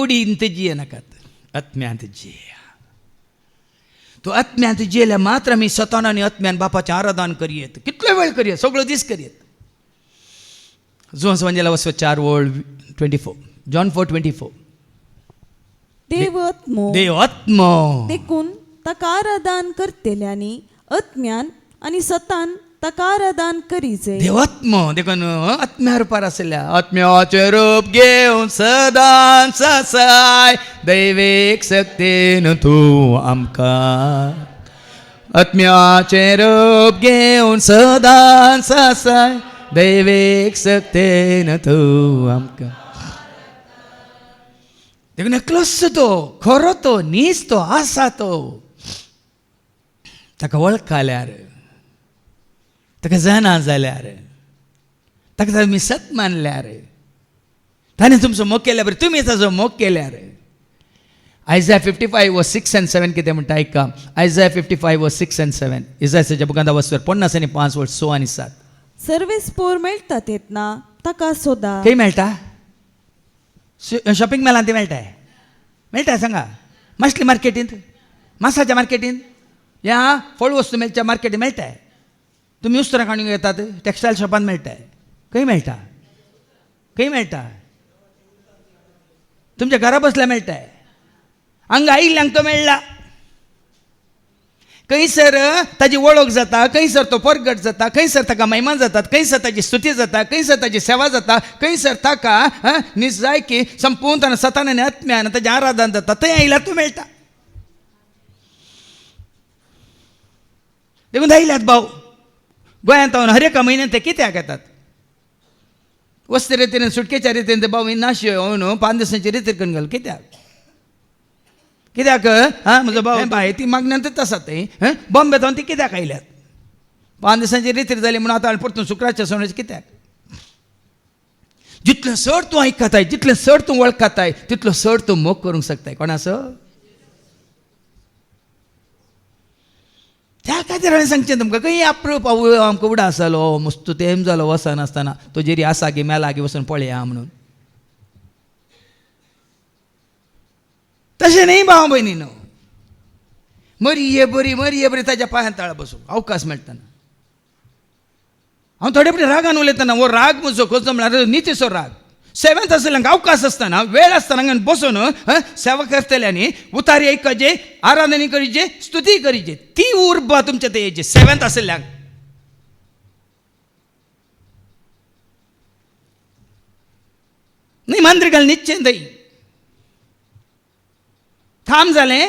कुडीन तेजी नाकात आत्म्यांत जिया. तो आत्म्यांत जियेल्या मात्र आमी सतान आनी आत्म्यान बापाचें आराधन करियेत. कितलो वेळ करियेत, सगळो दीस करियेत. जोन्स वंजेला वचो 4:24 जॉन 4:24. देव आत्मो देखून ताका आराधन करतेल्यांनी आत्म्यान आनी सतान ताका आराधन करीचे. देवात्मो देखून आत्म्या रुपार आसल्या आत्म्याचें रूप घेवन सदां ससाय दैवीक शक्तीन तूं आमकां. आत्म्याचें रूप घेवन सदां ससाय दैवीक शक्तीन तूं आमकां. देखून एकलोच तो खरो तो नीज तो आसा तो ताका वळखल्यार ताका जाणा जाल्यार ताका तुमी सत मानल्यार ताणें तुमचो मोग केल्या बरें तुमी ताजो मोग केल्यार. Isaiah 55:6-7 कितें म्हणटा आयका. Isaiah 55:6-7 इसायाच्या बुकांत वचवर 50:5-6-7. सर्वेस्पोर मेळटा तेतना ताका सोदा. खंय मेळटा? शॉपिंग मॉलांत मेळटा सांगा. मासली मार्केटींत, मासाच्या मार्केटींत, ह्या फळ वस्तू मेळच्या मार्केटींत मेळटा. तुमी उस्तरां काडूंक येतात टॅक्सटायल शॉपान मेळटा. खंय मेळटा? खंय मेळटा? तुमच्या घरा बसल्या मेळटा. हांगा आयिल्ल्यांक तो मेळ्ळा. खंयसर ताजी वळख जाता, खंयसर तो परगट जाता, खंयसर ताका महिमा जातात, खंयसर ताची स्तुती जाता, खंयसर ताची सेवा जाता, खंयसर ताका निजाय की संपूर्ण सतान आनी आत्म्यान ताचें आराधन जाता. थंय आयल्यार तो मेळटा. देखून आयल्यात भाव गोंयांत हांव हर एका म्हयन्यान ते कित्याक येतात? वस्ती रितीन सुटकेच्या रितीन ते भाव नाशियो न्हू 5 दिसांची रितीर करून गेलो. कित्याक म्हजो भाव बाय ती मागण्यांतच आसा थंय बॉम्बे जावन ती कित्याक आयल्यात? 5 दिसांची रितीर जाली म्हणून आतां परतून शुक्राच्या सोण्याचे कित्याक? जितलें चड तूं आयकताय, जितलें चड तूं वळखताय, तितलो चड तूं मोग करूंक शकताय. कोणाचो? त्या खातीर हांवें सांगचें तुमकां खंय आपलो आमकां उडा आसलो मस्त तेम जालो वचनासतना तो जेरी आसा गे मेला गे वचून पळया म्हणून. तशें न्ही भाव भयणीनो. मरिये बरी ताच्या पांयां ताळा बसूं अवकाश मेळटना. हांव थोडे फावटी रागान उलयतना हो राग म्हजो कसो म्हणल्यार नितीचो राग. सेवेंत आसल्यांक अवकाश आसतना वेळ आसतना हांगा बसून सेवा करतल्यांनी उतारी आयकचे, आराधनी करीचे, स्तुती करीचे. ती उर्बा तुमच्या ते हेजे सेवेंत आसल्यांक. न्ही मांद्रिकाल निश्चय थंय थांब जालें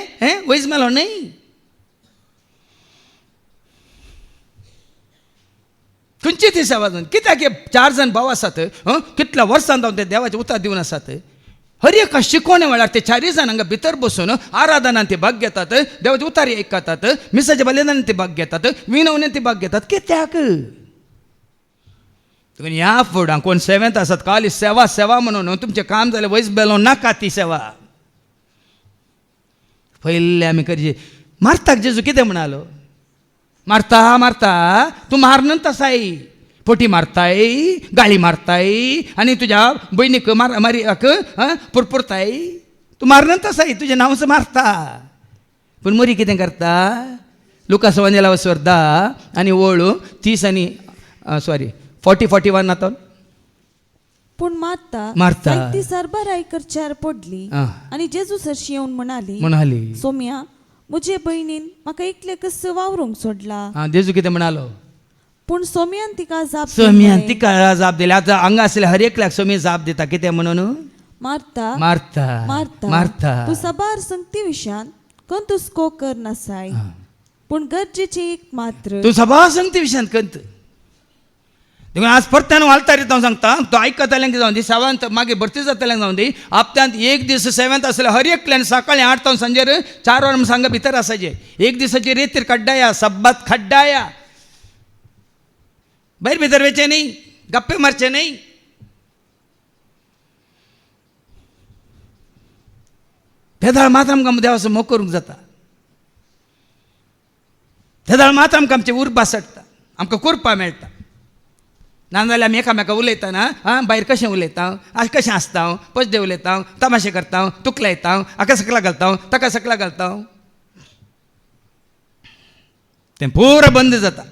वयस मेलो न्ही. खंयची ती सेवा जावन कित्याक हे 4 जाण भाव आसात कितल्या वर्सां जावन ते देवाचे उतर दिवन आसात. हर एका शिकोवणे वेळार ते 4 जाण हांगा भितर बसून आराधनान ते भाग घेतात, देवाचे उतारी आयकतात, मिसाच्या बलिदानान ते भाग घेतात, विनवणेन ते भाग घेतात. कित्याक? ह्या फुडां कोण सेवेंत आसात खाली सेवा म्हणून तुमचें काम जालें वयस बेलो नाका ती सेवा. पयले आमी करचे. मार्ताक जेजू कितें म्हणालो? मारता तूं मारनंत आसाय, पोटी मारताय, गाळी मारताय आनी तुज्या भयणीक मारियाक पुरपुरताय. तूं मारनंत आसाय, तुजें नांवच मारता. पूण मरी कितें करता? लुकास वंजेला वचोर 10 आनी ओळू 30 आनी 40-41 नातो. पूण मारता ती सरबराई करच्यार पडली आनी जेजू सरशी येवन म्हणाली सोम्या म्हजे बहिणीन म्हाका एकले कस वावरूंक सोडला. जेजू कितें म्हणालो? पूण सोम्यान तिका जाप दिले. आतां हांगा आसले हर एकल्याक सोमी जाप दिता. कितें म्हणून? मारता तूं सबार संगती विशयान कंतुस्को कर नासाय, पूण गरजेची एक मात्र तूं सबार संगती विशयान कंत. देखून आज परत्यान वालतारीत हांव सांगता तो आयकताल्यांक जावन दी, सेवांत मागीर भरती जाताल्यांक जावन दी, हप्त्यांत एक दीस सेवेंत आसले हर एकल्यान सकाळीं 8 तावन सांजेर 4 वरां सांगा भितर आसाचे. एक दिसाची रेतीर खड्डाया, सब्बात खड्डाया, भायर भितर वेचे न्ही, गप्पे मारचे न्ही. भेदाळ मात आमकां देवाचो मोग करूंक जाता. भेदाळ मात आमकां आमची उर्बा सडटा, आमकां करपा मेळटा. नाजाल्यार आमी एकामेका उलयतना भायर कशें उलयता, कशें आसता, पजदे उलयता, तमाशे करता, तुकला येता, हाका सकला घालता, ताका सकला घालता, तें पुरो बंद जाता.